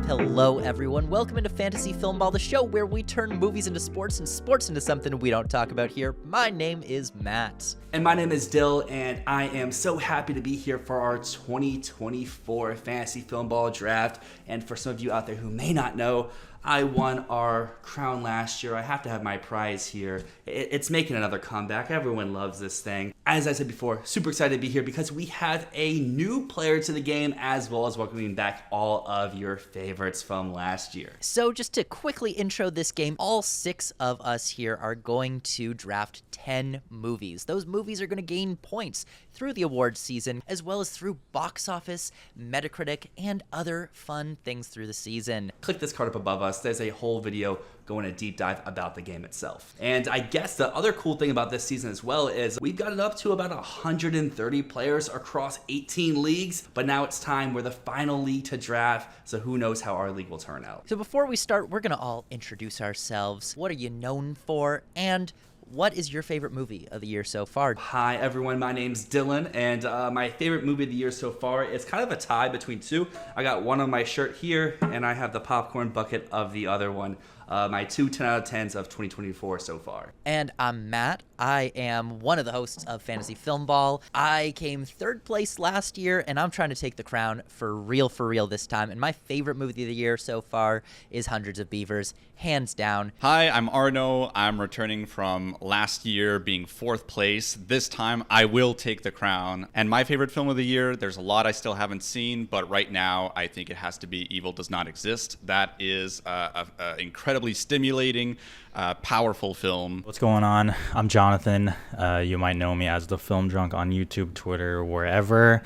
Hello, everyone. Welcome into Fantasy Filmball, the show where we turn movies into sports and sports into something we don't talk about here. My name is Matt. And my name is Dill, and I am so happy to be here for our 2024 Fantasy Filmball Draft. And for some of you out there who may not know, I won our crown last year. I have to have my prize here. It's making another comeback. Everyone loves this thing. As I said before, super excited to be here because we have a new player to the game as well as welcoming back all of your favorites from last year. So just to quickly intro this game, all 6 of us here are going to draft 10 movies. Those movies are going to gain points through the awards season as well as through box office, Metacritic, and other fun things through the season. Click this card up above us. There's a whole video going a deep dive about the game itself. And I guess the other cool thing about this season as well is we've got it up to about 130 players across 18 leagues, but now it's time. We're the final league to draft, so who knows how our league will turn out. So before we start, we're going to all introduce ourselves. What are you known for? And what is your favorite movie of the year so far? Hi everyone, my name's Dylan, and my favorite movie of the year so far is kind of a tie between two. I got one on my shirt here, and I have the popcorn bucket of the other one. My 2 10 out of 10s of 2024 so far. And I'm Matt. I am one of the hosts of Fantasy Filmball. I came 3rd place last year, and I'm trying to take the crown for real this time. And my favorite movie of the year so far is Hundreds of Beavers, hands down. Hi, I'm Arnaud. I'm returning from last year being 4th place. This time, I will take the crown. And my favorite film of the year, there's a lot I still haven't seen, but right now, I think it has to be Evil Does Not Exist. That is an incredibly stimulating, powerful film. What's going on? I'm Jonathan. You might know me as the Film Drunk on YouTube, Twitter, wherever.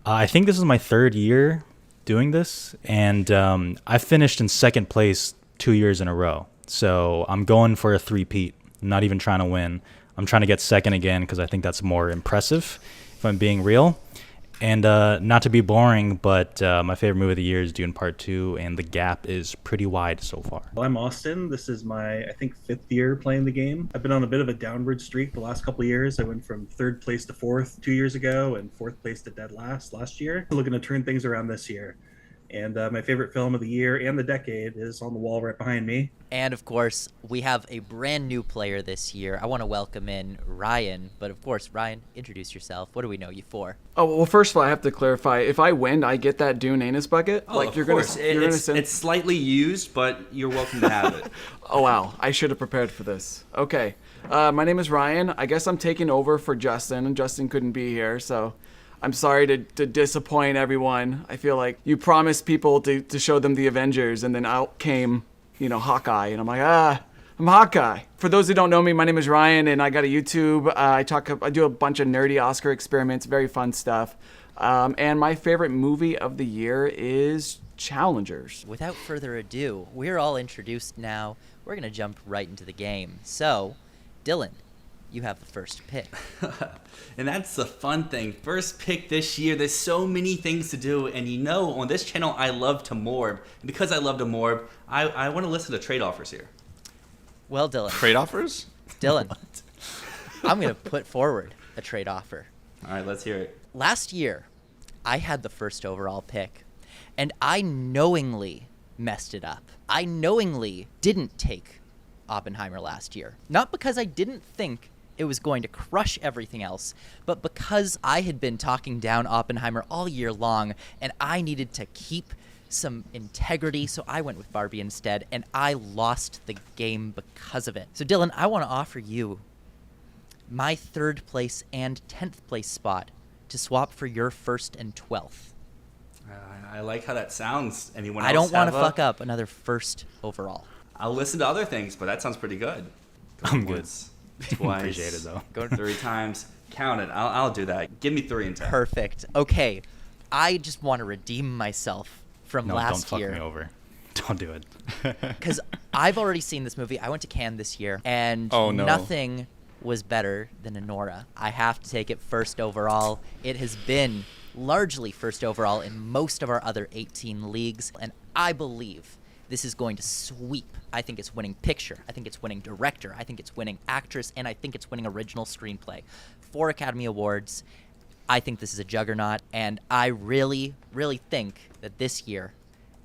I think this is my 3rd year doing this, and I finished in 2nd place 2 years in a row. So I'm going for a three-peat. I'm not even trying to win. I'm trying to get 2nd again because I think that's more impressive, if I'm being real. And not to be boring, but my favorite movie of the year is Dune Part 2, and the gap is pretty wide so far. Well, I'm Austin. This is my, I think, 5th year playing the game. I've been on a bit of a downward streak the last couple of years. I went from 3rd place to 4th 2 years ago and 4th place to dead last year. Looking to turn things around this year. And my favorite film of the year and the decade is on the wall right behind me. And of course, we have a brand new player this year. I want to welcome in Ryan. But of course, Ryan, introduce yourself. What do we know you for? Oh, well, first of all, I have to clarify. If I win, I get that Dune Anus bucket? Oh, like, of you're course. Gonna send... It's slightly used, but you're welcome to have it. Oh, wow. I should have prepared for this. Okay. My name is Ryan. I guess I'm taking over for Justin, and Justin couldn't be here, so I'm sorry to disappoint everyone. I feel like you promised people to show them the Avengers, and then out came, Hawkeye, and I'm like, I'm Hawkeye. For those who don't know me, my name is Ryan, and I got a YouTube. I do a bunch of nerdy Oscar experiments, very fun stuff. And my favorite movie of the year is Challengers. Without further ado, we're all introduced now. We're going to jump right into the game. So, Dylan, you have the first pick. And that's the fun thing. First pick this year. There's so many things to do. And on this channel, I love to morb. And because I love to morb, I want to listen to trade offers here. Well, Dylan. Trade offers? Dylan, I'm going to put forward a trade offer. All right, let's hear it. Last year, I had the first overall pick, and I knowingly messed it up. I knowingly didn't take Oppenheimer last year. Not because I didn't think it was going to crush everything else, but because I had been talking down Oppenheimer all year long, and I needed to keep some integrity, so I went with Barbie instead, and I lost the game because of it. So Dylan, I want to offer you my 3rd place and 10th place spot to swap for your 1st and 12th. I like how that sounds. Anyone else? I don't want to fuck up another 1st overall. I'll listen to other things, but that sounds pretty good. I'm good. Once, twice. Appreciate it, though. Go 3 times. Count it. I'll do that. Give me 3 and 10. Perfect. Okay, I just want to redeem myself from last year. Don't fuck me over. Don't do it. Because I've already seen this movie. I went to Cannes this year, and nothing was better than Anora. I have to take it 1st overall. It has been largely 1st overall in most of our other 18 leagues, and I believe this is going to sweep. I think it's winning picture. I think it's winning director. I think it's winning actress, and I think it's winning original screenplay. 4 Academy Awards. I think this is a juggernaut, and I really, really think that this year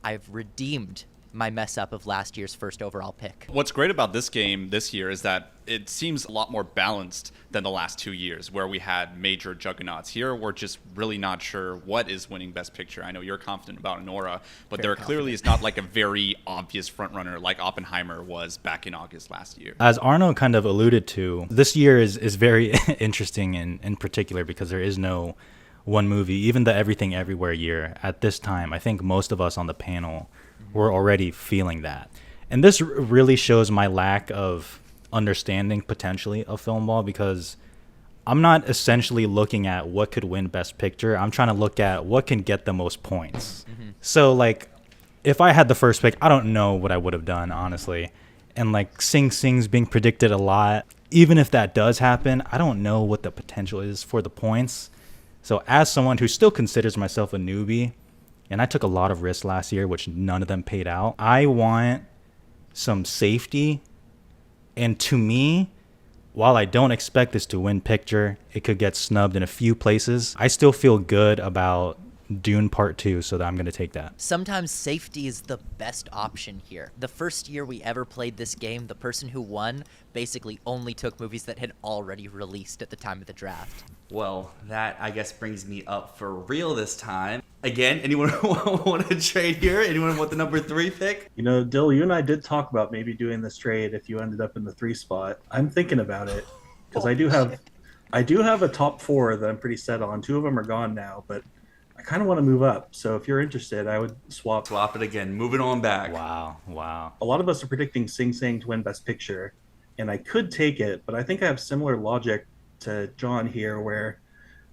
I've redeemed my mess up of last year's first overall pick. What's great about this game this year is that it seems a lot more balanced than the last 2 years where we had major juggernauts. Here, we're just really not sure what is winning Best Picture. I know you're confident about Nora, but there clearly is not like a very obvious frontrunner like Oppenheimer was back in August last year. As Arnaud kind of alluded to, this year is very interesting in particular because there is no one movie, even the Everything Everywhere year. At this time, I think most of us on the panel were already feeling that. And this really shows my lack of understanding potentially of Filmball, because I'm not essentially looking at what could win Best Picture. I'm trying to look at what can get the most points. So like, if I had the first pick, I don't know what I would have done, honestly. And like Sing Sing's being predicted a lot. Even if that does happen, I don't know what the potential is for the points. So as someone who still considers myself a newbie, and I took a lot of risks last year, which none of them paid out, I want some safety. And to me, while I don't expect this to win picture, it could get snubbed in a few places. I still feel good about Dune Part 2, so that I'm going to take that. Sometimes safety is the best option here. The first year we ever played this game, the person who won basically only took movies that had already released at the time of the draft. Well, that, I guess, brings me up for real this time. Again, anyone want to trade here? Anyone want the number 3 pick? You know, Dill, you and I did talk about maybe doing this trade if you ended up in the 3 spot. I'm thinking about it because I do have a top 4 that I'm pretty set on. 2 of them are gone now, but I kind of want to move up. So if you're interested, I would swap. Swap it again. Moving on back. Wow. A lot of us are predicting Sing Sing to win Best Picture, and I could take it, but I think I have similar logic to John here, where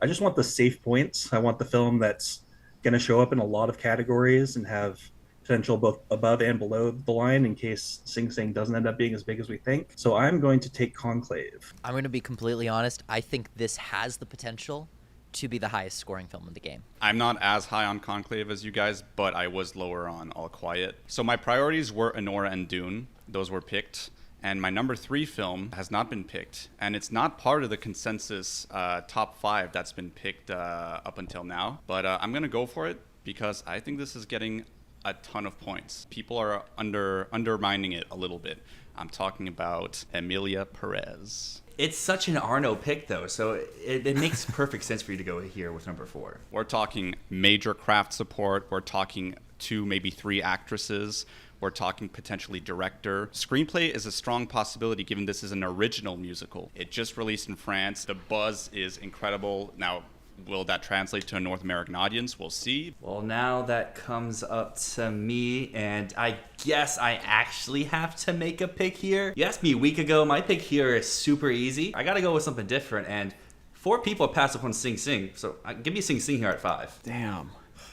I just want the safe points. I want the film that's going to show up in a lot of categories and have potential both above and below the line in case Sing Sing doesn't end up being as big as we think. So I'm going to take Conclave. I'm going to be completely honest. I think this has the potential to be the highest scoring film in the game. I'm not as high on Conclave as you guys, but I was lower on All Quiet. So my priorities were Anora and Dune. Those were picked. And my number 3 film has not been picked. And it's not part of the consensus top 5 that's been picked up until now. But I'm going to go for it because I think this is getting a ton of points. People are undermining it a little bit. I'm talking about Emilia Perez. It's such an Arnaud pick, though, so it makes perfect sense for you to go here with number 4. We're talking major craft support. We're talking 2, maybe 3 actresses. We're talking potentially director. Screenplay is a strong possibility given this is an original musical. It just released in France. The buzz is incredible. Now, will that translate to a North American audience? We'll see. Well, now that comes up to me, and I guess I actually have to make a pick here. You asked me a week ago. My pick here is super easy. I got to go with something different, and 4 people passed up on Sing Sing, so give me Sing Sing here at 5. Damn.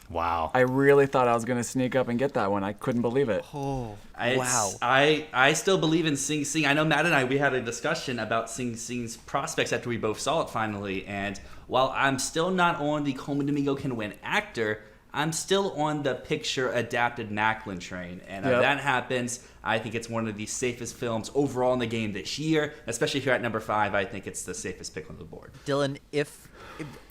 Wow. I really thought I was going to sneak up and get that one. I couldn't believe it. Oh, Wow. I still believe in Sing Sing. I know Matt and I, we had a discussion about Sing Sing's prospects after we both saw it finally. And while I'm still not on the Coleman Domingo can win actor, I'm still on the picture adapted Macklin train. And if that happens, I think it's one of the safest films overall in the game this year. Especially here at number 5, I think it's the safest pick on the board. Dylan, if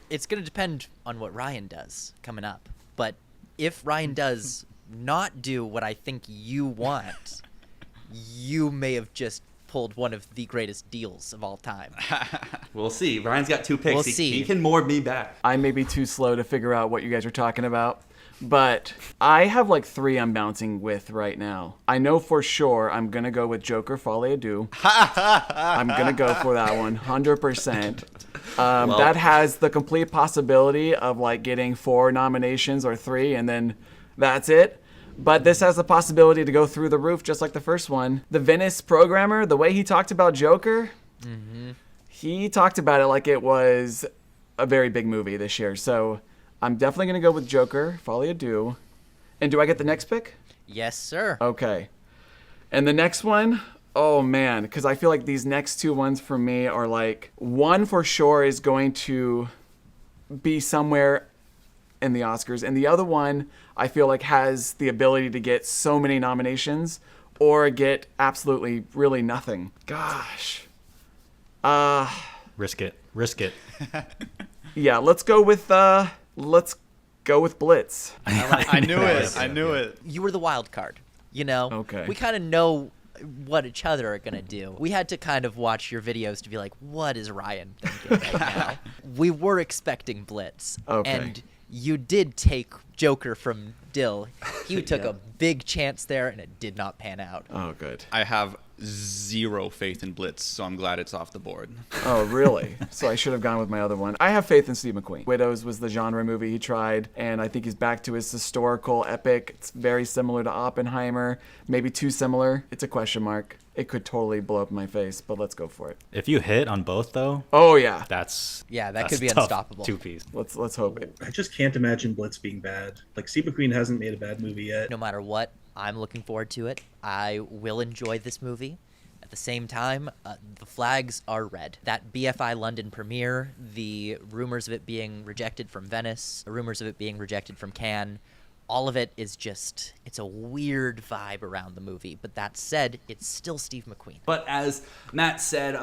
it's going to depend on what Ryan does coming up. But if Ryan does not do what I think you want, you may have just pulled one of the greatest deals of all time. We'll see. Ryan's got 2 picks. We'll see. He can more me back. I may be too slow to figure out what you guys are talking about, but I have like 3 I'm bouncing with right now. I know for sure I'm going to go with Joker Folie à Deux. I'm going to go for that one, 100%. That has the complete possibility of like getting 4 nominations or 3, and then that's it. But this has the possibility to go through the roof, just like the first one. The Venice programmer, the way he talked about Joker, he talked about it like it was a very big movie this year. So I'm definitely going to go with Joker, Folie à Deux. And do I get the next pick? Yes, sir. Okay. And the next one, oh man, because I feel like these next 2 ones for me are like, one for sure is going to be somewhere in the Oscars, and the other one I feel like has the ability to get so many nominations or get absolutely really nothing. Gosh. Risk it. Yeah, let's go with go with Blitz. I knew it. I knew it. You were the wild card, you know? Okay. We kind of know what each other are going to do. We had to kind of watch your videos to be like, what is Ryan thinking right now? We were expecting Blitz. Okay. And you did take Joker from Dill. He took a big chance there, and it did not pan out. Oh, good. I have zero faith in Blitz, so I'm glad it's off the board. Oh, really? So I should have gone with my other one. I have faith in Steve McQueen. Widows was the genre movie he tried, and I think he's back to his historical epic. It's very similar to Oppenheimer, maybe too similar. It's a question mark. It could totally blow up in my face, but let's go for it. If you hit on both, though, Oh, yeah. that's Could be tough. unstoppable. Two-piece. Let's hope it. I just can't imagine Blitz being bad. Like, Steve McQueen hasn't made a bad movie yet. No matter what, I'm looking forward to it. I will enjoy this movie. At the same time, the flags are red. That BFI London premiere, the rumors of it being rejected from Venice, the rumors of it being rejected from Cannes, all of it is just, it's a weird vibe around the movie. But that said, it's still Steve McQueen. But as Matt said,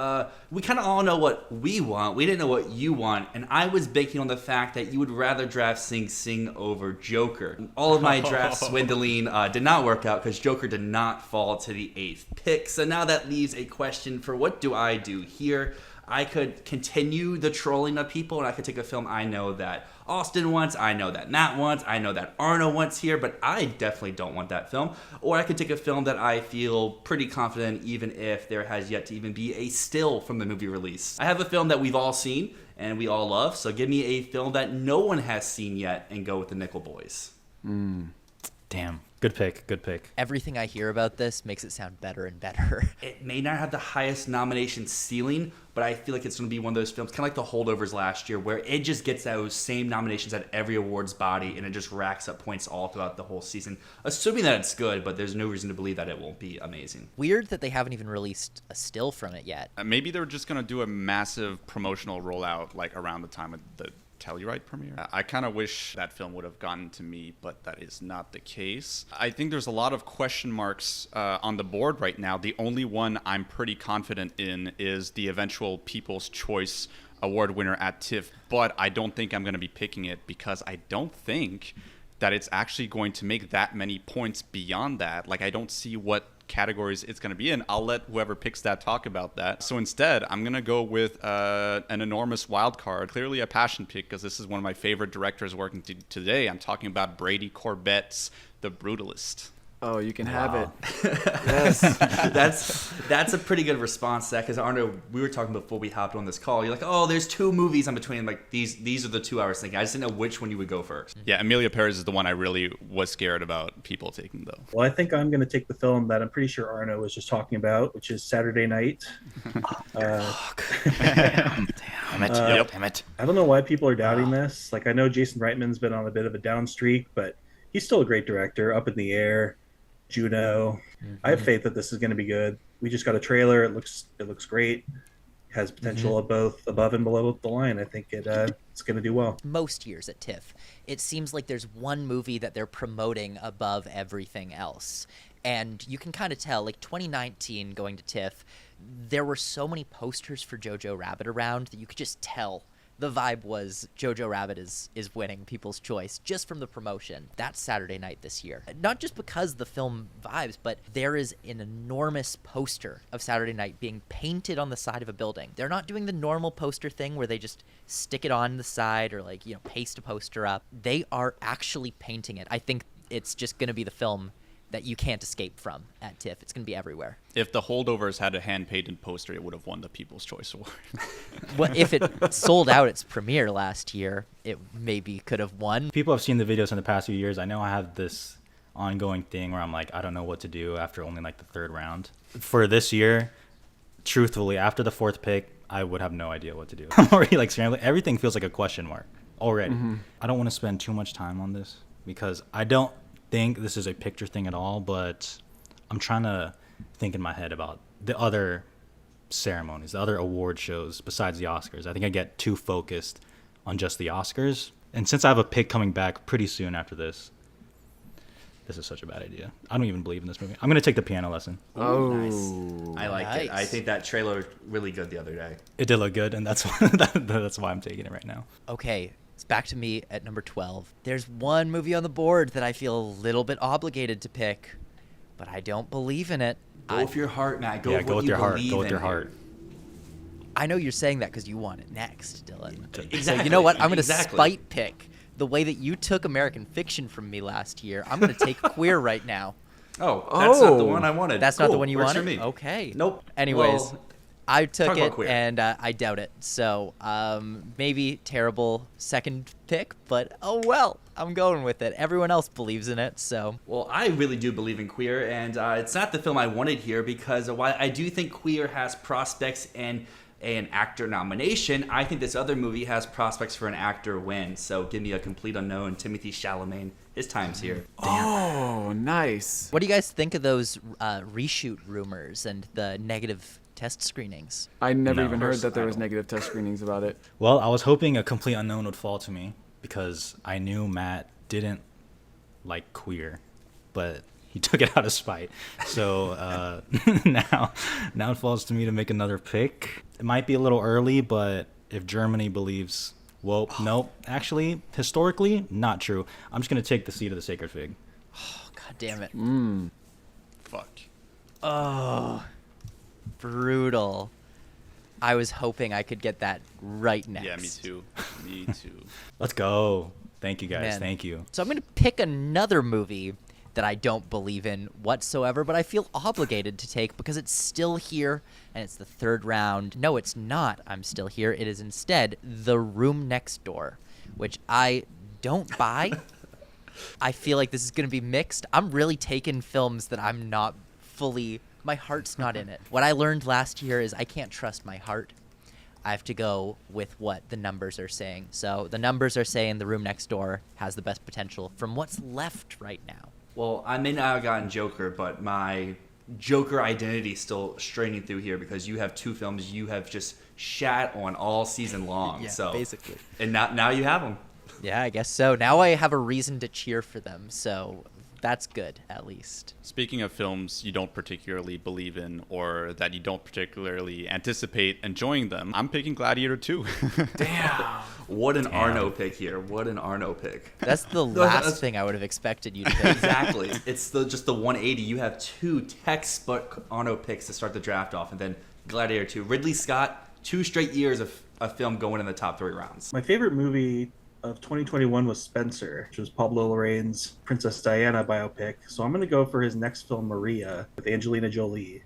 we kind of all know what we want. We didn't know what you want. And I was banking on the fact that you would rather draft Sing Sing over Joker. All of my draft swindling did not work out because Joker did not fall to the 8th pick. So now that leaves a question for what do I do here? I could continue the trolling of people, and I could take a film I know that Austin wants, I know that Matt wants, I know that Arnaud wants here, but I definitely don't want that film. Or I could take a film that I feel pretty confident even if there has yet to even be a still from the movie release. I have a film that we've all seen and we all love, so give me a film that no one has seen yet and go with the Nickel Boys. Damn. Good pick. Good pick. Everything I hear about this makes it sound better and better. It may not have the highest nomination ceiling, but I feel like it's going to be one of those films, kind of like The Holdovers last year, where it just gets those same nominations at every awards body, and it just racks up points all throughout the whole season, assuming that it's good, but there's no reason to believe that it won't be amazing. Weird that they haven't even released a still from it yet. Maybe they're just going to do a massive promotional rollout like around the time of the Telluride premiere. I kind of wish that film would have gotten to me, but that is not the case. I think there's a lot of question marks on the board right now. The only one I'm pretty confident in is the eventual People's Choice Award winner at TIFF, but I don't think I'm going to be picking it because I don't think that it's actually going to make that many points beyond that. Like, I don't see what categories it's going to be in. I'll let whoever picks that talk about that. So instead, I'm going to go with an enormous wild card, clearly a passion pick because this is one of my favorite directors working today. I'm talking about Brady Corbett's The Brutalist. Oh, you can have it. Yes, that's a pretty good response to that, because Arnaud, we were talking before we hopped on this call. You're like, oh, there's two movies in between. Like these are the two I was thinking. I just didn't know which one you would go first. Yeah, Emilia Perez is the one I really was scared about people taking, though. Well, I think I'm going to take the film that I'm pretty sure Arnaud was just talking about, which is Saturday Night. Damn it. Damn it. I don't know why people are doubting this. Like, I know Jason Reitman's been on a bit of a down streak, but he's still a great director. Up in the Air, Juno. I have faith that this is going to be good. We just got a trailer. It looks great. Has potential of both above and below the line. I think it's going to do well. Most years at TIFF, it seems like there's one movie that they're promoting above everything else. And you can kind of tell, like 2019 going to TIFF, there were so many posters for Jojo Rabbit around that you could just tell the vibe was Jojo Rabbit is winning People's Choice just from the promotion. That's Saturday Night this year. Not just because the film vibes, but there is an enormous poster of Saturday Night being painted on the side of a building. They're not doing the normal poster thing where they just stick it on the side or paste a poster up. They are actually painting it. I think it's just going to be the film that you can't escape from at TIFF. It's going to be everywhere. If The Holdovers had a hand-painted poster, it would have won the People's Choice Award. Well, if it sold out its premiere last year, it maybe could have won. People have seen the videos in the past few years. I know I have this ongoing thing where I'm like, I don't know what to do after only like the third round. For this year, truthfully, after the fourth pick, I would have no idea what to do. I'm already like scrambling. Everything feels like a question mark already. I don't want to spend too much time on this because I don't think this is a picture thing at all, but I'm trying to think in my head about the other ceremonies, the other award shows besides the Oscars. I think I get too focused on just the Oscars. And since I have a pick coming back pretty soon after this is such a bad idea. I don't even believe in this movie. I'm going to take The Piano Lesson. Oh, nice. I like it. I think that trailer looked really good the other day. It did look good, and that's why I'm taking it right now. Okay, It's back to me at number 12. There's one movie on the board that I feel a little bit obligated to pick, but I don't believe in it. Go with your heart, Matt. Go Yeah, with go what with you your heart. believe Go with in your here. heart. I know you're saying that because you want it next, Dylan. Exactly. So you know what? I'm going to Exactly. spite pick the way that you took American Fiction from me last year. I'm going to take Queer right now. Oh, that's not the Oh. one I wanted. That's not the Cool. one you Works for wanted? me. Okay. Nope. Anyways, Well, I talk took about it, Queer. and I doubt it. So maybe terrible second pick, but oh well. I'm going with it. Everyone else believes in it, so. Well, I really do believe in Queer, and it's not the film I wanted here because while I do think Queer has prospects and an actor nomination, I think this other movie has prospects for an actor win. So give me a complete unknown, Timothée Chalamet. His time's here. Oh, nice. What do you guys think of those reshoot rumors and the negative test screenings? I never No. even heard that there I was don't. negative test screenings about it. Well, I was hoping a complete unknown would fall to me because I knew Matt didn't like Queer, but he took it out of spite. So now it falls to me to make another pick. It might be a little early, but if Germany believes, well, nope, actually, historically, not true. I'm just going to take the seed of the sacred fig. Oh, God damn it. Fuck. Oh, brutal. I was hoping I could get that right next. Yeah, me too. Me too. Let's go. Thank you, guys. Man. Thank you. So I'm going to pick another movie that I don't believe in whatsoever, but I feel obligated to take because it's still here and it's the third round. No, it's not I'm Still Here. It is instead The Room Next Door, which I don't buy. I feel like this is going to be mixed. I'm really taking films that I'm not fully, my heart's not in it. What I learned last year is I can't trust my heart. I have to go with what the numbers are saying. So the numbers are saying The Room Next Door has the best potential from what's left right now. Well, I may not have gotten Joker, but my Joker identity is still straining through here because you have two films you have just shat on all season long. Yeah, so basically. And now you have them. Yeah, I guess so. Now I have a reason to cheer for them, so that's good, at least. Speaking of films you don't particularly believe in or that you don't particularly anticipate enjoying them, I'm picking Gladiator 2. Damn. What an Arnaud pick here. What an Arnaud pick. That's the last thing I would have expected you to pick. Exactly. It's just the 180. You have two textbook Arnaud picks to start the draft off, and then Gladiator 2. Ridley Scott, 2 straight years of a film going in the top 3 rounds. My favorite movie of 2021 was Spencer, which was Pablo Larraín's Princess Diana biopic. So I'm going to go for his next film, Maria, with Angelina Jolie,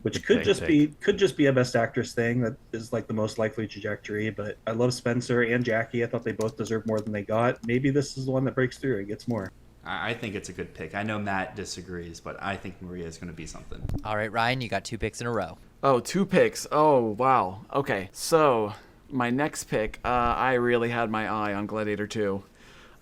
which could just be a Best Actress thing. That is like the most likely trajectory. But I love Spencer and Jackie. I thought they both deserved more than they got. Maybe this is the one that breaks through and gets more. I think it's a good pick. I know Matt disagrees, but I think Maria is going to be something. All right, Ryan, you got 2 picks in a row. Oh, 2 picks. Oh, wow. Okay, so my next pick, I really had my eye on Gladiator 2.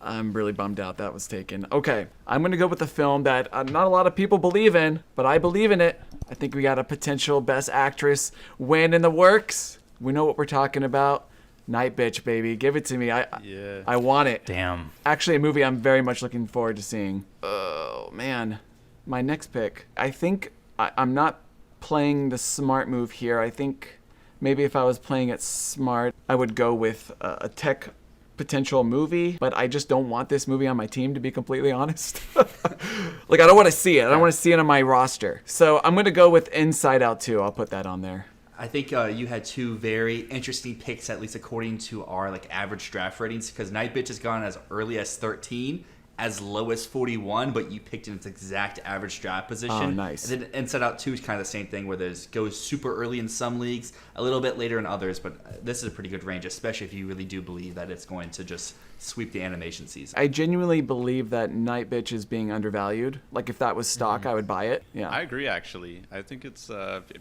I'm really bummed out that was taken. Okay, I'm going to go with the film that not a lot of people believe in, but I believe in it. I think we got a potential Best Actress win in the works. We know what we're talking about. Night Bitch, baby. Give it to me. I want it. Damn. Actually, a movie I'm very much looking forward to seeing. Oh, man. My next pick. I think I'm not playing the smart move here. I think maybe if I was playing it smart, I would go with a tech potential movie, but I just don't want this movie on my team, to be completely honest. Like, I don't want to see it. I don't want to see it on my roster. So I'm going to go with Inside Out 2. I'll put that on there. I think you had 2 very interesting picks, at least according to our average draft ratings, because Night Bitch has gone as early as 13, as low as 41, but you picked in its exact average draft position. Oh, nice. And then Inside Out 2 is kind of the same thing, where there's goes super early in some leagues, a little bit later in others, but this is a pretty good range, especially if you really do believe that it's going to just sweep the animation season. I genuinely believe that Night Bitch is being undervalued. Like, if that was stock, I would buy it. Yeah. I agree, actually. I think it's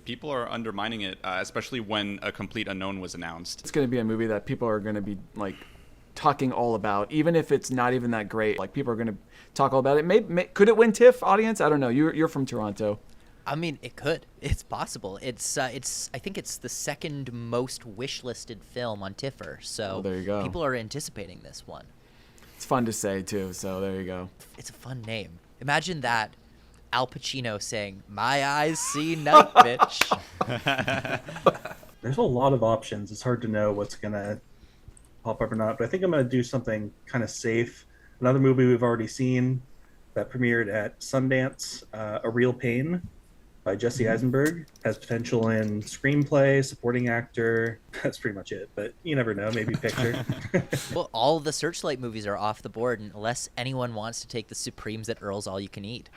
people are undermining it, especially when A Complete Unknown was announced. It's going to be a movie that people are going to be, talking all about, even if it's not even that great. People are going to talk all about it. Could it win TIFF, audience? I don't know. You're from Toronto. I mean, it could. It's possible. It's I think it's the second most wish-listed film on TIFFer. So there you go. People are anticipating this one. It's fun to say, too, so there you go. It's a fun name. Imagine that. Al Pacino saying, "My eyes see Night Bitch." There's a lot of options. It's hard to know what's going to pop up or not, but I think I'm going to do something kind of safe. Another movie we've already seen that premiered at Sundance, A Real Pain by Jesse Eisenberg. Has potential in screenplay, supporting actor. That's pretty much it, but you never know, maybe picture. Well, all of the Searchlight movies are off the board unless anyone wants to take the Supremes at Earl's All You Can Eat.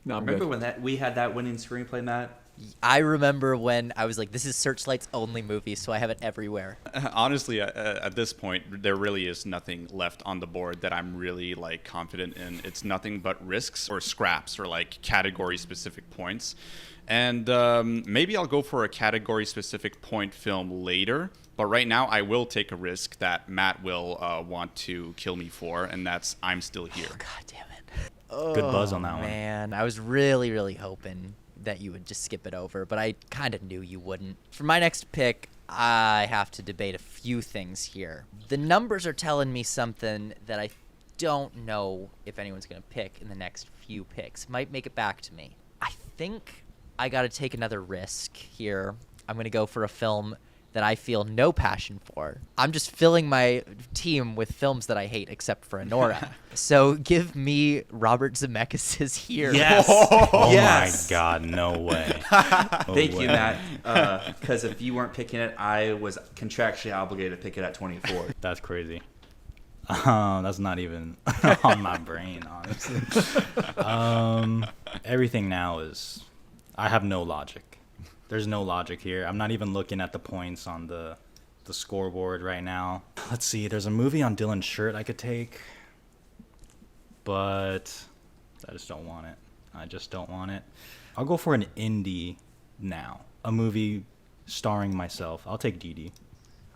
No, I'm Remember good. when we had that winning screenplay, Matt? I remember when I was like, this is Searchlight's only movie, so I have it everywhere. Honestly, at this point, there really is nothing left on the board that I'm really like confident in. It's nothing but risks or scraps or like category specific points. And maybe I'll go for a category specific point film later. But right now, I will take a risk that Matt will want to kill me for, and that's I'm Still Here. God damn it. Good buzz on that one. Man, I was really, really hoping that you would just skip it over, but I kind of knew you wouldn't. For my next pick, I have to debate a few things here. The numbers are telling me something that I don't know if anyone's going to pick in the next few picks. Might make it back to me. I think I got to take another risk here. I'm going to go for a film that I feel no passion for. I'm just filling my team with films that I hate, except for Anora. So give me Robert Zemeckis' Here. Yes. Oh Yes. my God, no way. Thank you, way. Matt. Because if you weren't picking it, I was contractually obligated to pick it at 24. That's crazy. That's not even on my brain, honestly. Everything now is, I have no logic. There's no logic here. I'm not even looking at the points on the scoreboard right now. Let's see. There's a movie on Dylan's shirt I could take, but I just don't want it. I just don't want it. I'll go for an indie now. A movie starring myself. I'll take Dee Dee.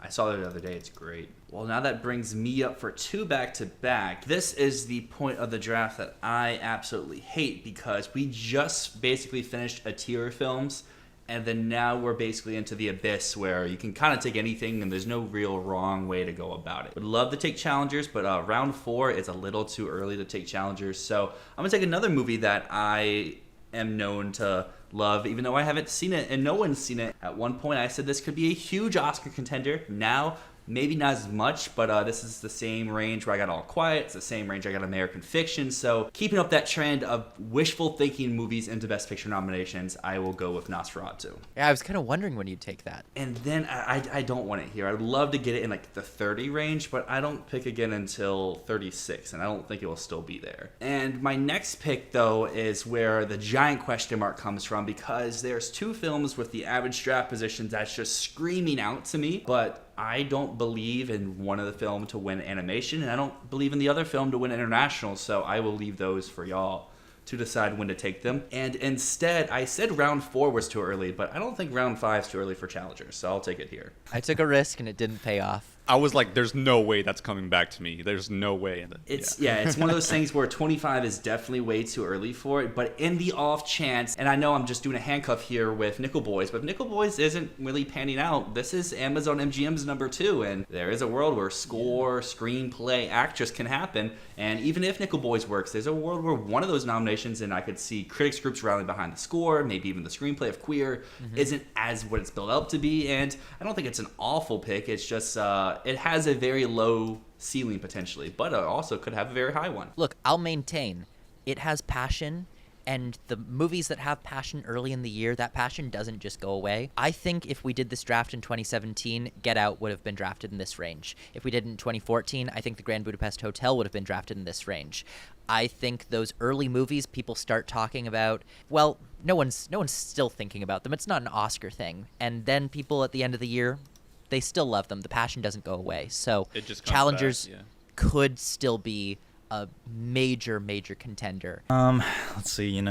I saw it the other day. It's great. Well, now that brings me up for 2 back-to-back. This is the point of the draft that I absolutely hate because we just basically finished a tier of films, and then now we're basically into the abyss where you can kind of take anything and there's no real wrong way to go about it. Would love to take challengers, but round 4 is a little too early to take challengers. So I'm going to take another movie that I am known to love, even though I haven't seen it and no one's seen it. At one point, I said this could be a huge Oscar contender. Now, maybe not as much, but this is the same range where I got All Quiet. It's the same range I got American Fiction. So keeping up that trend of wishful thinking movies into Best Picture nominations, I will go with Nosferatu. Yeah, I was kind of wondering when you'd take that. And then I don't want it here. I would love to get it in like the 30 range, but I don't pick again until 36, and I don't think it will still be there. And my next pick, though, is where the giant question mark comes from, because there's 2 films with the average draft positions that's just screaming out to me, but I don't believe in one of the film to win animation, and I don't believe in the other film to win international, so I will leave those for y'all to decide when to take them. And instead, I said round 4 was too early, but I don't think round 5 is too early for challengers, so I'll take it here. I took a risk and it didn't pay off. I was like, there's no way that's coming back to me. There's no way. It's it's one of those things where 25 is definitely way too early for it, but in the off chance, and I know I'm just doing a handcuff here with Nickel Boys, but if Nickel Boys isn't really panning out, this is Amazon MGM's number 2, and there is a world where score, screenplay, actress can happen, and even if Nickel Boys works, there's a world where one of those nominations, and I could see critics groups rallying behind the score, maybe even the screenplay of Queer, isn't as what it's built up to be, and I don't think it's an awful pick. It's just it has a very low ceiling potentially, but it also could have a very high one. Look, I'll maintain it has passion, and the movies that have passion early in the year, that passion doesn't just go away. I think if we did this draft in 2017, Get Out would have been drafted in this range. If we did it in 2014, I think The Grand Budapest Hotel would have been drafted in this range. I think those early movies people start talking about, well, no one's still thinking about them. It's not an Oscar thing. And then people at the end of the year, they still love them. The passion doesn't go away. So It just comes challengers back, yeah. could still be a major contender. Let's see,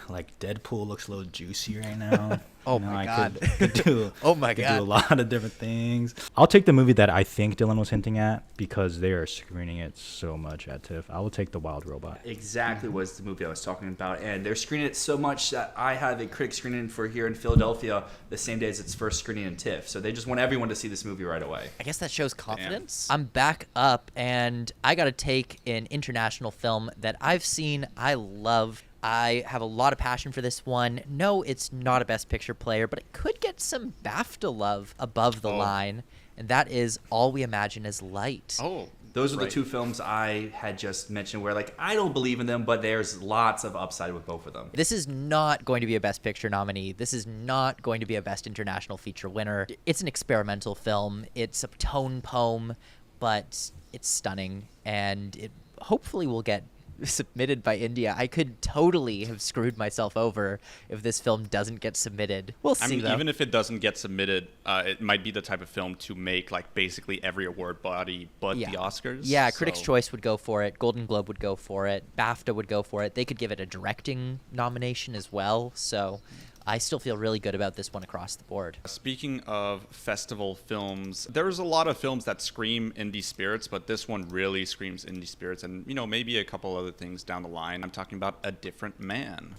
like Deadpool looks a little juicy right now. Oh You know, my I God. could do, Oh my could God. do a lot of different things. I'll take the movie that I think Dylan was hinting at because they are screening it so much at TIFF. I will take The Wild Robot. Exactly was the movie I was talking about, and they're screening it so much that I have a critic screening for here in Philadelphia the same day as its first screening in TIFF. So they just want everyone to see this movie right away. I guess that shows confidence. I'm back up, and I got to take an international film that I've seen, I love, I have a lot of passion for this one. No, it's not a Best Picture player, but it could get some BAFTA love above the line, and that is All We Imagine Is Light. Oh, Those are the two films I had just mentioned where, like, I don't believe in them, but there's lots of upside with both of them. This is not going to be a Best Picture nominee. This is not going to be a Best International Feature winner. It's an experimental film. It's a tone poem, but it's stunning, and it hopefully will get submitted by India. I could totally have screwed myself over if this film doesn't get submitted. We'll see, I mean, though. even if it doesn't get submitted, it might be the type of film to make like basically every award body but the Oscars. Yeah, Critics' Choice would go for it. Golden Globe would go for it. BAFTA would go for it. They could give it a directing nomination as well. So I still feel really good about this one across the board. Speaking of festival films, there's a lot of films that scream indie spirits, but this one really screams indie spirits, and maybe a couple other things down the line. I'm talking about A Different Man.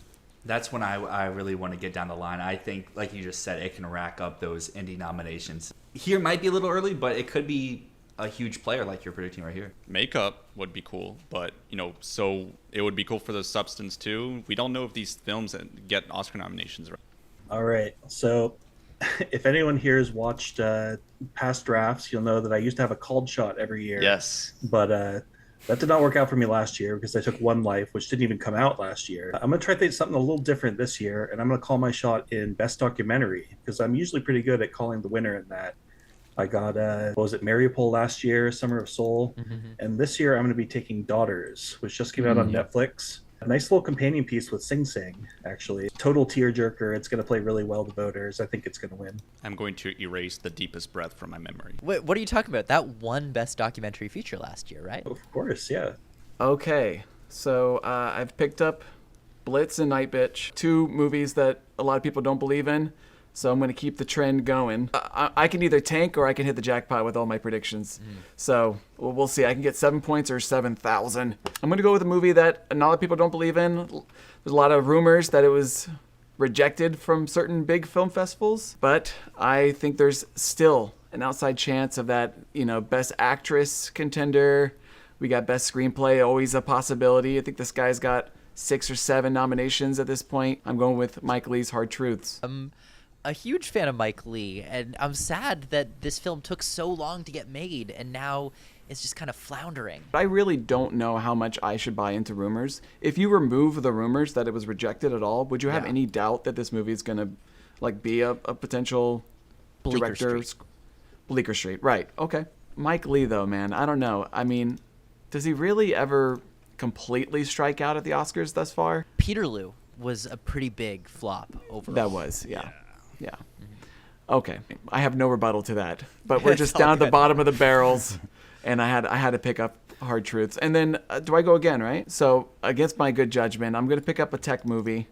That's when I really want to get down the line. I think, like you just said, it can rack up those indie nominations. Here might be a little early, but it could be a huge player like you're predicting right here. Makeup would be cool, but so it would be cool for the substance too. We don't know if these films get Oscar nominations. All right. So if anyone here has watched past drafts, you'll know that I used to have a called shot every year. Yes. But that did not work out for me last year because I took One Life, which didn't even come out last year. I'm going to try something a little different this year, and I'm going to call my shot in Best Documentary because I'm usually pretty good at calling the winner in that. I got, what was it, Mariupol last year, Summer of Soul. And this year I'm going to be taking Daughters, which just came out on Netflix. A nice little companion piece with Sing Sing, actually. Total tearjerker. It's going to play really well to voters. I think it's going to win. I'm going to erase The Deepest Breath from my memory. Wait, what are you talking about? That won Best Documentary Feature last year, right? Of course, yeah. Okay, so I've picked up Blitz and Night Bitch, two movies that a lot of people don't believe in. So I'm going to keep the trend going. I can either tank or I can hit the jackpot with all my predictions. So we'll see. I can get 7 points or 7,000. I'm going to go with a movie that a lot of people don't believe in. There's a lot of rumors that it was rejected from certain big film festivals. But I think there's still an outside chance of that, Best Actress contender. We got Best Screenplay, always a possibility. I think this guy's got 6 or 7 nominations at this point. I'm going with Mike Leigh's Hard Truths. A huge fan of Mike Leigh, and I'm sad that this film took so long to get made, and now it's just kind of floundering. I really don't know how much I should buy into rumors. If you remove the rumors that it was rejected at all, would you have any doubt that this movie is going to be a potential Bleecker director? Street. Bleecker Street, right. Okay. Mike Leigh, though, man, I don't know. I mean, does he really ever completely strike out at the Oscars thus far? Peterloo was a pretty big flop overall. That was, yeah. Okay, I have no rebuttal to that. But we're just down at the bottom of the barrels, and I had to pick up Hard Truths. And then, do I go again, right? So, against my good judgment, I'm going to pick up a tech movie.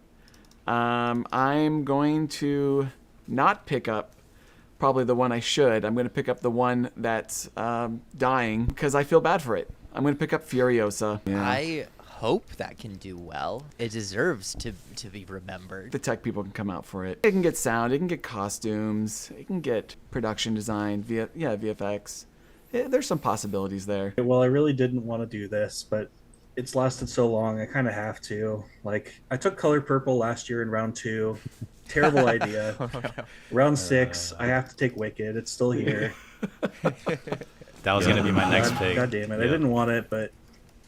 I'm going to not pick up probably the one I should. I'm going to pick up the one that's dying because I feel bad for it. I'm going to pick up Furiosa. Yeah. I hope that can do well. It deserves to be remembered. The tech people can come out for it. It can get sound, it can get costumes, it can get production design, VFX. There's some possibilities there. Well, I really didn't want to do this, but it's lasted so long, I kind of have to. Like, I took Color Purple last year in round 2. Terrible idea. Round 6, I have to take Wicked. It's still here. That was going to be my next pick. God damn it. I didn't want it, but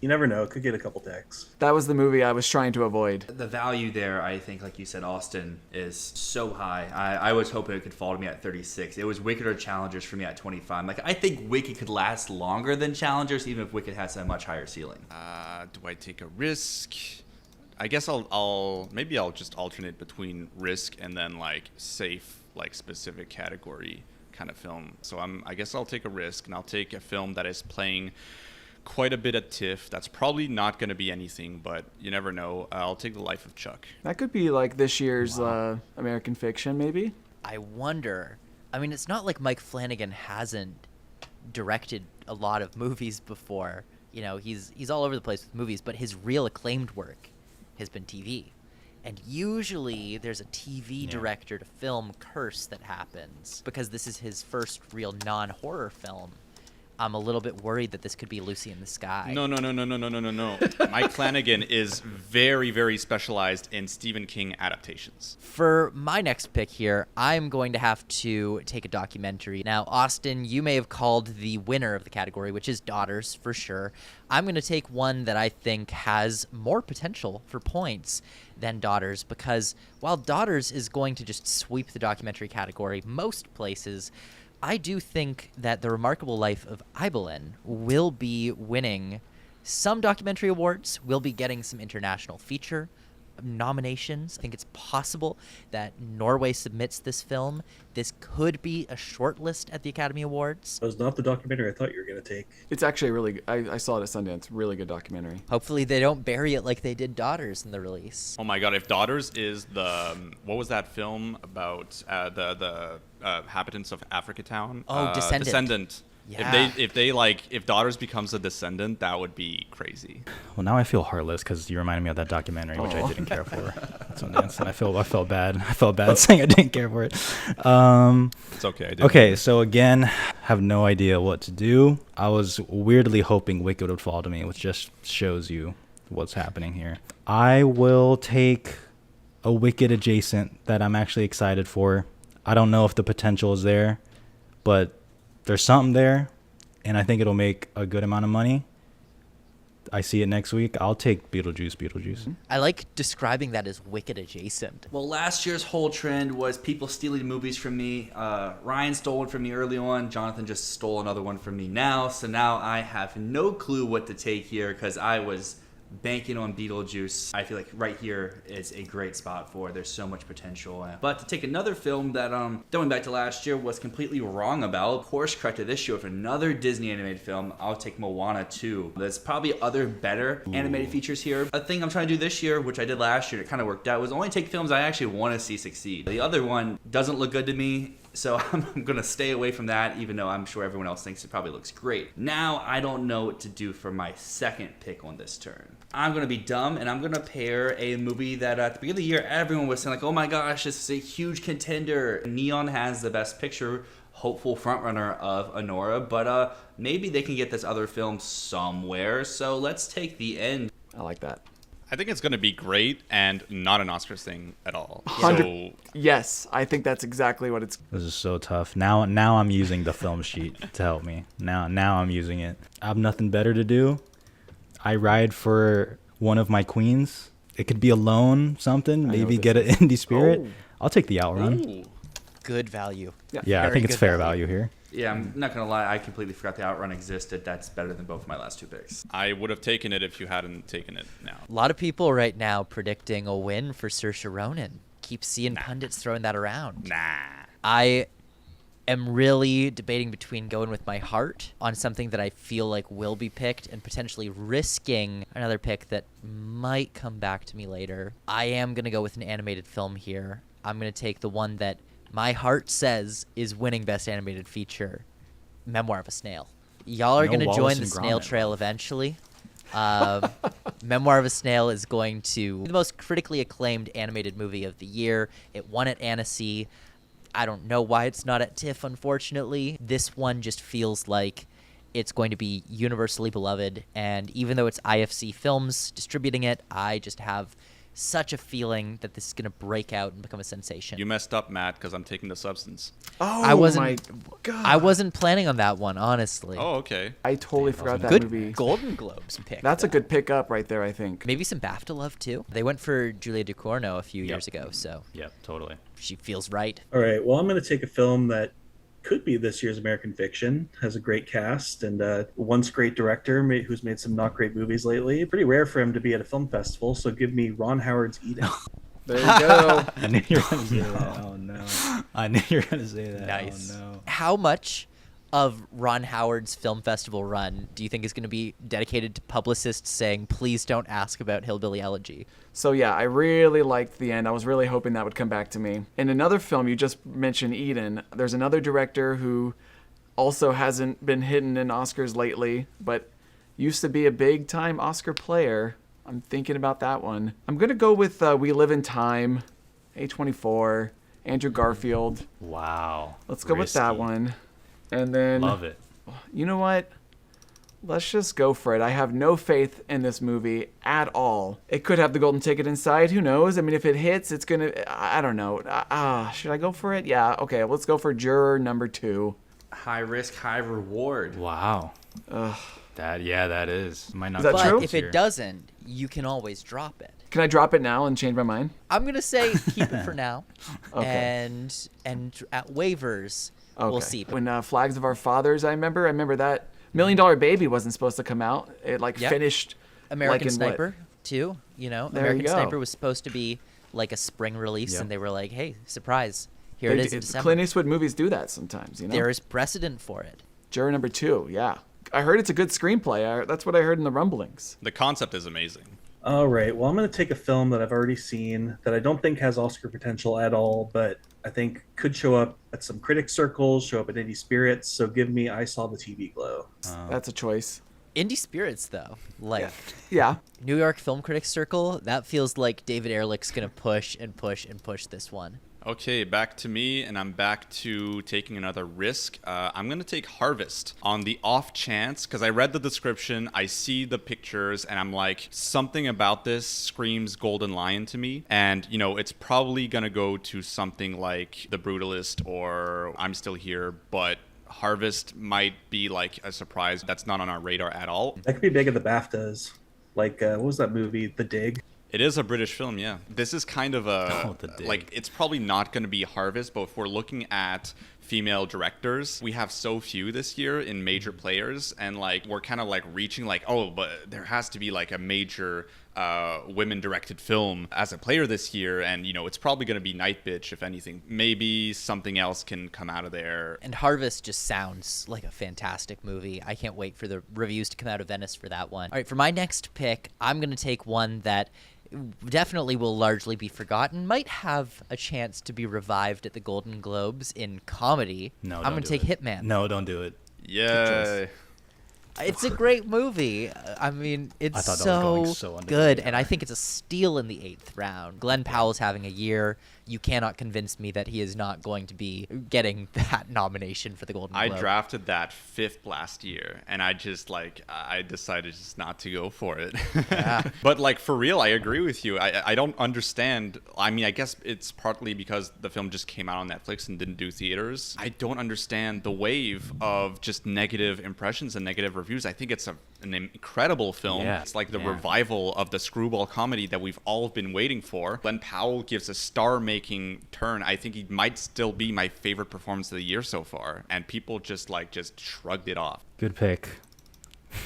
you never know. Could get a couple decks. That was the movie I was trying to avoid. The value there, I think, like you said, Austin, is so high. I was hoping it could fall to me at 36. It was Wicked or Challengers for me at 25. Like, I think Wicked could last longer than Challengers, even if Wicked has a much higher ceiling. Do I take a risk? I guess I'll just alternate between risk and then like safe, like specific category kind of film. So I guess I'll take a risk, and I'll take a film that is playing quite a bit at TIFF. That's probably not going to be anything, but you never know. I'll take The Life of Chuck. That could be like this year's American Fiction, maybe. I wonder. I mean, it's not like Mike Flanagan hasn't directed a lot of movies before. He's all over the place with movies, but his real acclaimed work has been TV. And usually there's a TV director to film curse that happens because this is his first real non-horror film. I'm a little bit worried that this could be Lucy in the Sky. No. Mike Flanagan is very, very specialized in Stephen King adaptations. For my next pick here, I'm going to have to take a documentary. Now, Austin, you may have called the winner of the category, which is Daughters, for sure. I'm going to take one that I think has more potential for points than Daughters, because while Daughters is going to just sweep the documentary category most places, I do think that The Remarkable Life of Ibelin will be winning some documentary awards, will be getting some international feature nominations. I think it's possible that Norway submits this film. This could be a short list at the Academy Awards. That was not the documentary I thought you were going to take. It's actually really. I saw it at Sundance. Really good documentary. Hopefully they don't bury it like they did Daughters in the release. Oh my God! If Daughters is the what was that film about the inhabitants of Africa Town? Oh, Descendant. Descendant. Yeah. If Daughters becomes a Descendant, that would be crazy. Well, now I feel heartless because you reminded me of that documentary, which I didn't care for. Sundance, and I felt bad. I felt bad saying I didn't care for it. It's okay. I didn't. Okay, so again, have no idea what to do. I was weirdly hoping Wicked would fall to me, which just shows you what's happening here. I will take a Wicked adjacent that I'm actually excited for. I don't know if the potential is there, but there's something there, and I think it'll make a good amount of money. I see it next week. I'll take Beetlejuice. I like describing that as Wicked adjacent. Well, last year's whole trend was people stealing movies from me. Ryan stole one from me early on. Jonathan just stole another one from me now. So now I have no clue what to take here because I was banking on Beetlejuice. I feel like right here is a great spot for. There's so much potential. But to take another film that, going back to last year, was completely wrong about, course corrected this year with another Disney animated film, I'll take Moana 2. There's probably other better animated features here. A thing I'm trying to do this year, which I did last year, it kind of worked out, was only take films I actually want to see succeed. The other one doesn't look good to me, so I'm going to stay away from that, even though I'm sure everyone else thinks it probably looks great. Now, I don't know what to do for my second pick on this turn. I'm going to be dumb, and I'm going to pair a movie that at the beginning of the year, everyone was saying, like, oh my gosh, this is a huge contender. Neon has the best picture, hopeful frontrunner of Anora, but maybe they can get this other film somewhere, so let's take The End. I like that. I think it's going to be great and not an Oscars thing at all. 100. Yes, I think that's exactly what it's. This is so tough. Now I'm using the film sheet to help me. Now I'm using it. I have nothing better to do. I ride for one of my queens. It could be Alone, something. Maybe get an indie spirit. Oh. I'll take The Outrun. Ooh. Good value. Yeah, I Very think it's good fair value here. Yeah, I'm not going to lie, I completely forgot The Outrun existed. That's better than both of my last two picks. I would have taken it if you hadn't taken it now. A lot of people right now predicting a win for Saoirse Ronan. Keep seeing pundits throwing that around. Nah. I am really debating between going with my heart on something that I feel like will be picked and potentially risking another pick that might come back to me later. I am going to go with an animated film here. I'm going to take the one that my heart says is winning Best Animated Feature, Memoir of a Snail. Y'all are No going to Wallace join the and snail Gromit. trail eventually. Memoir of a Snail is going to be the most critically acclaimed animated movie of the year. It won at Annecy. I don't know why it's not at TIFF, unfortunately. This one just feels like it's going to be universally beloved, and even though it's IFC Films distributing it, I just have such a feeling that this is going to break out and become a sensation. You messed up, Matt, because I'm taking The Substance. Oh, I wasn't- my God. I wasn't planning on that one, honestly. Oh, okay. I totally forgot that Good movie. Golden Globes pick. That's a though. good pickup right there, I think. Maybe some BAFTA love, too. They went for Julia Ducournau a few years ago, so Yep, totally. she feels right. All right, well, I'm going to take a film that could be this year's American Fiction. Has a great cast and once great director who's made some not great movies lately. Pretty rare for him to be at a film festival, so give me Ron Howard's Eden. There you go. I knew you were going to say that. Oh, no. I knew you were going to say that. Nice. Oh, no. How much of Ron Howard's film festival run do you think is going to be dedicated to publicists saying, please don't ask about Hillbilly Elegy? So yeah, I really liked The End. I was really hoping that would come back to me. In another film, you just mentioned Eden. There's another director who also hasn't been hidden in Oscars lately, but used to be a big-time Oscar player. I'm thinking about that one. I'm going to go with We Live in Time, A24, Andrew Garfield. Wow. Let's go with that Risky. one. And then, Love it. you know what? Let's just go for it. I have no faith in this movie at all. It could have the golden ticket inside. Who knows? I mean, if it hits, it's gonna... I don't know. Should I go for it? Yeah, okay. Let's go for juror number 2. High risk, high reward. Wow. Ugh. That is. Might not Is that But true? if it doesn't, you can always drop it. Can I drop it now and change my mind? I'm gonna say keep it for now, Okay. and at waivers we'll Okay. see. When Flags of Our Fathers, I remember that $1 Million Baby wasn't supposed to come out. It Yep. finished American like in what? Sniper too. You know, There American you go. Sniper was supposed to be like a spring release, Yep. and they were like, "Hey, surprise! Here They it is do- in December." Clint Eastwood movies do that sometimes, you know. There is precedent for it. Juror number 2, yeah. I heard it's a good screenplay. That's what I heard in the rumblings. The concept is amazing. All right. Well, I'm going to take a film that I've already seen that I don't think has Oscar potential at all, but I think could show up at some critic circles, show up at Indie Spirits. So give me I Saw the TV Glow. That's a choice. Indie Spirits, though, like Yeah. New York Film Critics Circle, that feels like David Ehrlich's gonna push and push and push this one. Okay, back to me, and I'm back to taking another risk. I'm going to take Harvest on the off chance, because I read the description, I see the pictures, and I'm like, something about this screams Golden Lion to me. And, you know, it's probably going to go to something like The Brutalist or I'm Still Here, but Harvest might be like a surprise that's not on our radar at all. That could be big at the BAFTAs. Like, what was that movie? The Dig? It is a British film, yeah. This is kind of a, The Dig. like, it's probably not going to be Harvest, but if we're looking at female directors, we have so few this year in major players, and, like, we're kind of, like, reaching, like, oh, but there has to be, like, a major women-directed film as a player this year, and, you know, it's probably going to be Night Bitch, if anything. Maybe something else can come out of there. And Harvest just sounds like a fantastic movie. I can't wait for the reviews to come out of Venice for that one. All right, for my next pick, I'm going to take one that definitely will largely be forgotten, might have a chance to be revived at the Golden Globes in comedy. No, I'm don't going to do take it. Hitman. No, don't do it. Yay. It's a great movie. I mean, it's I thought that was going so so under the good, radar. and I think it's a steal in the 8th round. Glenn Powell's having a year. You cannot convince me that he is not going to be getting that nomination for the Golden I Globe. drafted that 5th last year, and I just, like, I decided just not to go for it. Yeah. But, like, for real, I agree with you. I don't understand. I mean, I guess it's partly because the film just came out on Netflix and didn't do theaters. I don't understand the wave of just negative impressions and negative reviews. I think it's an incredible film. Yeah. It's like the Yeah. revival of the screwball comedy that we've all been waiting for. Glenn Powell gives a star-making turn. I think he might still be my favorite performance of the year so far, and people just shrugged it off. Good pick.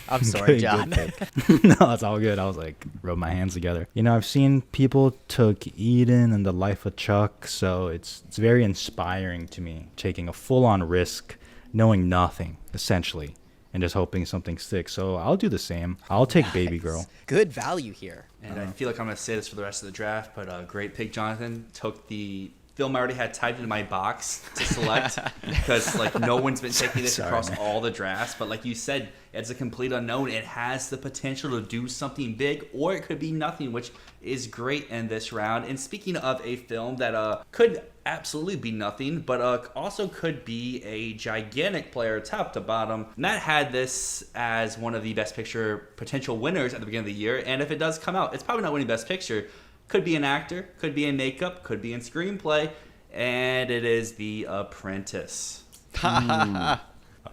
I'm sorry, Good John. pick. No, it's all good. I was like, rub my hands together. You know, I've seen people took Eden and The Life of Chuck, so it's very inspiring to me, taking a full-on risk, knowing nothing, essentially, and just hoping something sticks. So I'll do the same. I'll take Baby Girl. Good value here. And I feel like I'm going to say this for the rest of the draft, but great pick, Jonathan. Took the film I already had typed into my box to select because, like, no one's been taking this Sorry, across man. all the drafts. But like you said, it's a complete unknown. It has the potential to do something big, or it could be nothing, which is great in this round. And speaking of a film that could absolutely be nothing, but also could be a gigantic player top to bottom. Matt had this as one of the Best Picture potential winners at the beginning of the year, and if it does come out, it's probably not winning Best Picture. Could be an actor, could be in makeup, could be in screenplay, and it is The Apprentice.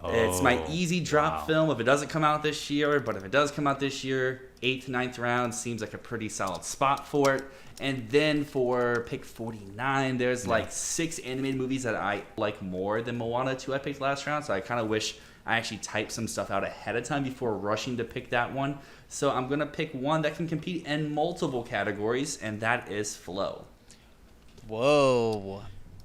It's my easy drop film if it doesn't come out this year, but if it does come out this year, 8th, 9th round seems like a pretty solid spot for it. And then for pick 49, there's like 6 animated movies that I like more than Moana 2 I picked last round, so I kind of wish I actually typed some stuff out ahead of time before rushing to pick that one. So I'm going to pick one that can compete in multiple categories, and that is Flow. Whoa.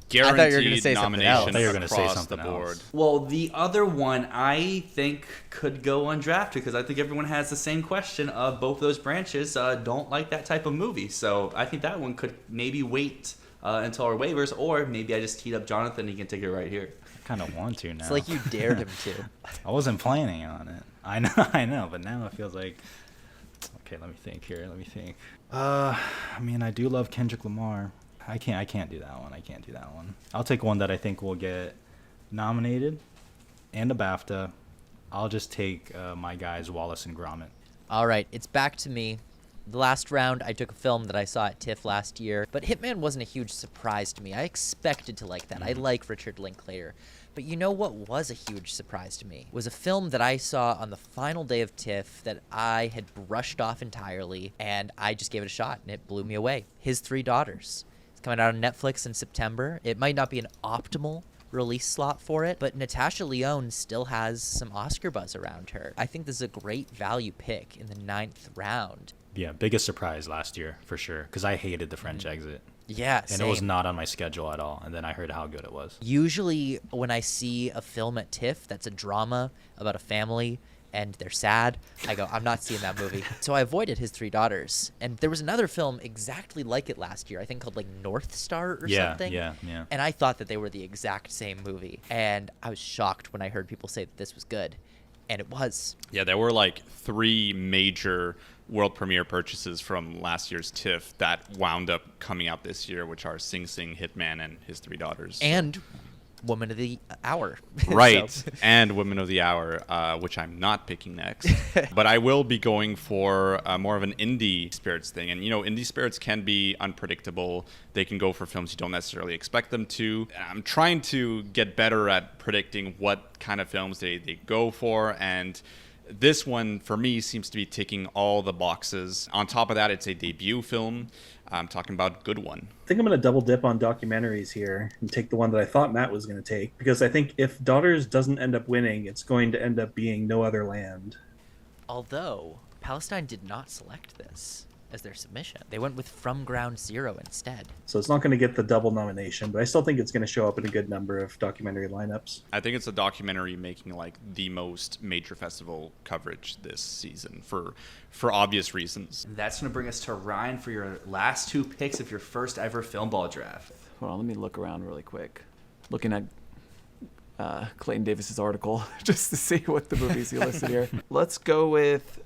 Guaranteed thought you were gonna say something else. nomination I thought you were gonna say across something the board. else. Well, the other one I think could go undrafted because I think everyone has the same question of both those branches don't like that type of movie. So I think that one could maybe wait until our waivers, or maybe I just teed up Jonathan and he can take it right here. I kind of want to now. It's like you dared him to. I wasn't planning on it. I know, but now it feels like. Okay, let me think here. Let me think. I mean, I do love Kendrick Lamar. I can't do that one. I'll take one that I think will get nominated and a BAFTA I'll just take my guys Wallace and Gromit. All right, it's back to me. The last round, I took a film that I saw at TIFF last year, but Hitman wasn't a huge surprise to me. I expected to like that. I like Richard Linklater. But you know what was a huge surprise to me? Was a film that I saw on the final day of TIFF that I had brushed off entirely, and I just gave it a shot, and it blew me away. His Three Daughters. It's coming out on Netflix in September. It might not be an optimal release slot for it, but Natasha Lyonne still has some Oscar buzz around her. I think this is a great value pick in the 9th round. Yeah, biggest surprise last year for sure, because I hated The French Exit. Yeah, And it was not on my schedule at all, and then I heard how good it was. Usually when I see a film at TIFF that's a drama about a family and they're sad, I go, I'm not seeing that movie. So I avoided His Three Daughters. And there was another film exactly like it last year, I think called like North Star or something. Yeah. And I thought that they were the exact same movie. And I was shocked when I heard people say that this was good. And it was. Yeah, there were like 3 major world premiere purchases from last year's TIFF that wound up coming out this year, which are Sing Sing, Hitman, and His Three Daughters. And Woman of the Hour. Right, So. and Women of the Hour, which I'm not picking next. But I will be going for more of an indie spirits thing. And, you know, indie spirits can be unpredictable. They can go for films you don't necessarily expect them to. I'm trying to get better at predicting what kind of films they go for. And this one, for me, seems to be ticking all the boxes. On top of that, it's a debut film. I'm talking about Good One. I think I'm going to double dip on documentaries here and take the one that I thought Matt was going to take, because I think if Daughters doesn't end up winning, it's going to end up being No Other Land. Although, Palestine did not select this as their submission. They went with From Ground Zero instead. So it's not going to get the double nomination, but I still think it's going to show up in a good number of documentary lineups. I think it's a documentary making like the most major festival coverage this season for obvious reasons. And that's going to bring us to Ryan for your last 2 picks of your first ever film ball draft. Hold on, let me look around really quick. Looking at Clayton Davis's article just to see what the movies he listed here. Let's go with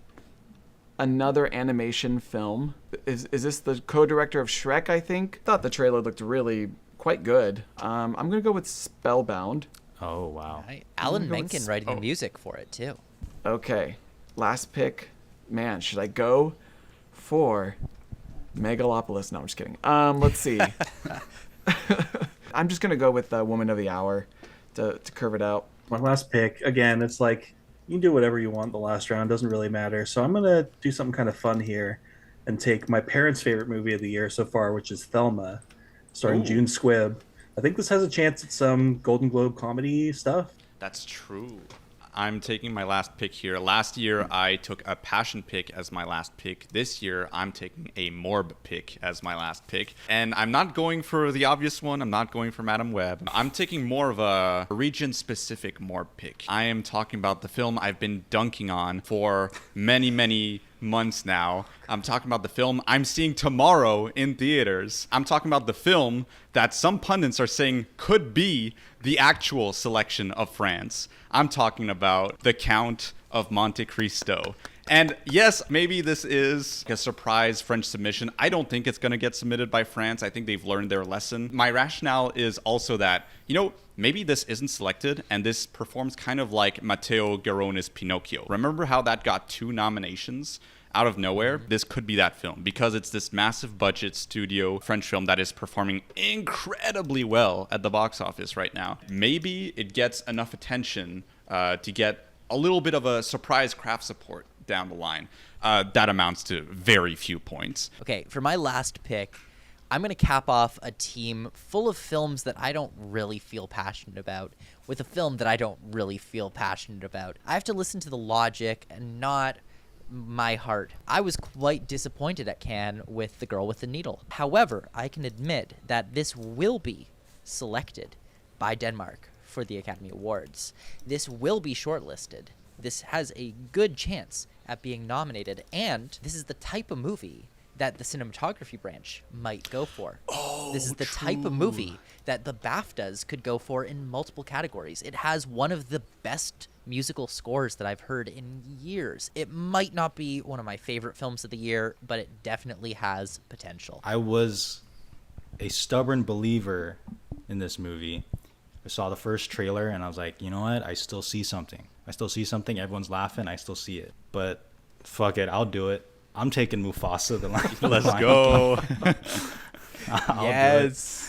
another animation film. Is this the co-director of Shrek, I think? Thought the trailer looked really quite good. I'm going to go with Spellbound. Oh, wow. Alan I'm gonna go Menken with- writing the music for it, too. Okay, last pick. Man, should I go for Megalopolis? No, I'm just kidding. Let's see. I'm just going to go with Woman of the Hour to curve it out. My last pick, again, it's like you can do whatever you want the last round, doesn't really matter. So I'm going to do something kind of fun here and take my parents' favorite movie of the year so far, which is Thelma, starring June Squibb. I think this has a chance at some Golden Globe comedy stuff. That's true. I'm taking my last pick here. Last year, I took a passion pick as my last pick. This year, I'm taking a morb pick as my last pick. And I'm not going for the obvious one. I'm not going for Madam Web. I'm taking more of a region-specific morb pick. I am talking about the film I've been dunking on for many, many months now. I'm talking about the film I'm seeing tomorrow in theaters. I'm talking about the film that some pundits are saying could be the actual selection of France. I'm talking about The Count of Monte Cristo. And yes, maybe this is a surprise French submission. I don't think it's going to get submitted by France. I think they've learned their lesson. My rationale is also that, you know, maybe this isn't selected and this performs kind of like Matteo Garone's Pinocchio. Remember how that got 2 nominations out of nowhere? This could be that film because it's this massive budget studio French film that is performing incredibly well at the box office right now. Maybe it gets enough attention to get a little bit of a surprise craft support down the line. That amounts to very few points. Okay, for my last pick, I'm going to cap off a team full of films that I don't really feel passionate about with a film that I don't really feel passionate about. I have to listen to the logic and not my heart. I was quite disappointed at Cannes with The Girl with the Needle. However, I can admit that this will be selected by Denmark for the Academy Awards. This will be shortlisted. This has a good chance at being nominated, and this is the type of movie that the cinematography branch might go for. This is the type of movie that the BAFTAs could go for in multiple categories. It has one of the best musical scores that I've heard in years. It might not be one of my favorite films of the year, but it definitely has potential. I was a stubborn believer in this movie I saw the first trailer and I was like, you know what? I still see something. Everyone's laughing. I still see it. But fuck it. I'll do it. I'm taking Mufasa. Let's go. I'll Yes. do it.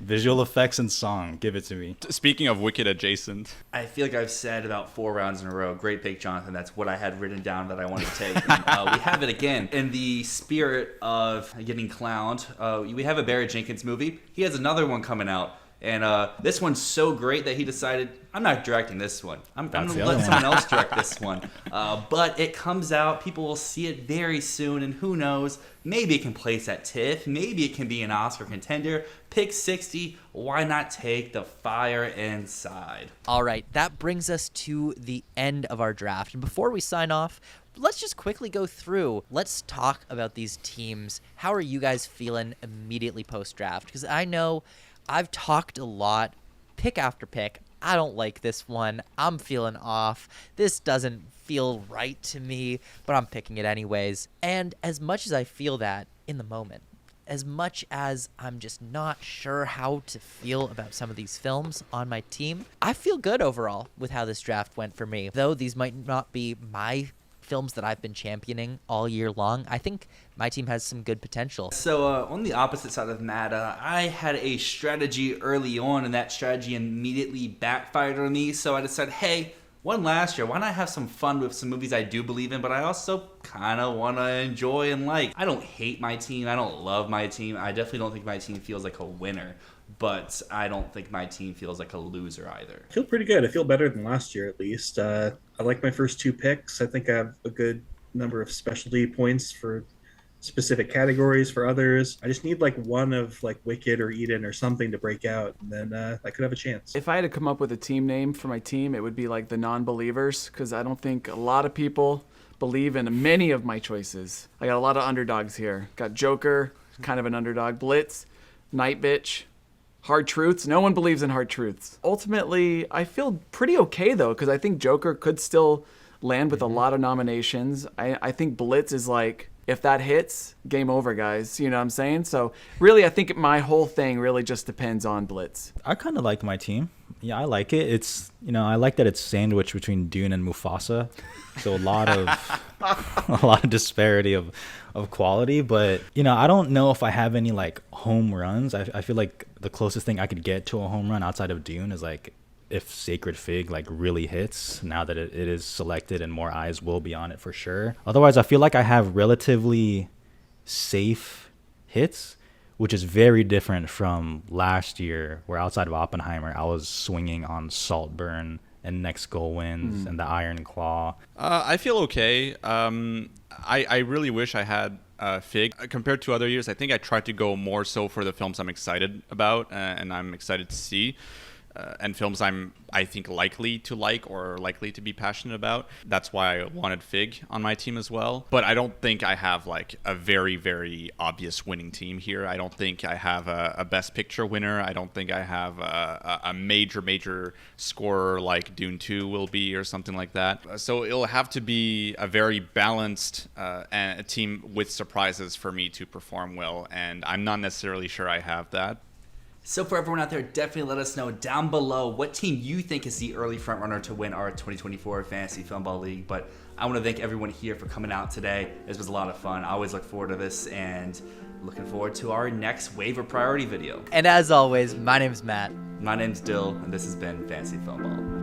Visual effects and song. Give it to me. Speaking of Wicked adjacent, I feel like I've said about 4 rounds in a row, great pick, Jonathan. That's what I had written down that I wanted to take. And, we have it again. In the spirit of getting clowned, we have a Barry Jenkins movie. He has another one coming out. And this one's so great that he decided, I'm not directing this one. I'm going to let someone else direct this one. But it comes out. People will see it very soon. And who knows, maybe it can place at TIFF. Maybe it can be an Oscar contender. Pick 60. Why not take The Fire Inside? All right, that brings us to the end of our draft. And before we sign off, let's just quickly go through. Let's talk about these teams. How are you guys feeling immediately post-draft? Because I know I've talked a lot, pick after pick. I don't like this one. I'm feeling off. This doesn't feel right to me, but I'm picking it anyways. And as much as I feel that in the moment, as much as I'm just not sure how to feel about some of these films on my team, I feel good overall with how this draft went for me. Though these might not be my films that I've been championing all year long, I think my team has some good potential. So on the opposite side of Matt, I had a strategy early on, and that strategy immediately backfired on me. So I decided, hey, one last year, why not have some fun with some movies I do believe in, but I also kind of want to enjoy and like. I don't hate my team. I don't love my team. I definitely don't think my team feels like a winner, but I don't think my team feels like a loser either. I feel pretty good. I feel better than last year, at least. I like my first 2 picks. I think I have a good number of specialty points for specific categories for others. I just need like one of like Wicked or Eden or something to break out, and then I could have a chance. If I had to come up with a team name for my team, it would be like the non-believers, because I don't think a lot of people believe in many of my choices. I got a lot of underdogs here. Got Joker, kind of an underdog. Blitz, Night Bitch, Hard Truths. No one believes in Hard Truths. Ultimately, I feel pretty okay though, because I think Joker could still land with a lot of nominations. I think Blitz is like, if that hits, game over, guys. You know what I'm saying? So really, I think my whole thing really just depends on Blitz. I kind of like my team. Yeah, I like it. It's, I like that it's sandwiched between Dune and Mufasa. So a lot of disparity of quality. But, I don't know if I have any like home runs. I feel like the closest thing I could get to a home run outside of Dune is like if Sacred Fig like really hits, now that it is selected and more eyes will be on it for sure. Otherwise, I feel like I have relatively safe hits, which is very different from last year, where outside of Oppenheimer, I was swinging on Saltburn and Next Goal Wins and the Iron Claw. I feel okay. I really wish I had Fig. Compared to other years, I think I tried to go more so for the films I'm excited about and I'm excited to see. And films I think likely to like or likely to be passionate about. That's why I wanted Fig on my team as well. But I don't think I have like a very, very obvious winning team here. I don't think I have a Best Picture winner. I don't think I have a major scorer like Dune 2 will be or something like that. So it'll have to be a very balanced a team with surprises for me to perform well. And I'm not necessarily sure I have that. So for everyone out there, definitely let us know down below what team you think is the early frontrunner to win our 2024 Fantasy Filmball League. But I want to thank everyone here for coming out today. This was a lot of fun. I always look forward to this and looking forward to our next waiver priority video. And as always, my name's Matt. My name's Dill, and this has been Fantasy Filmball.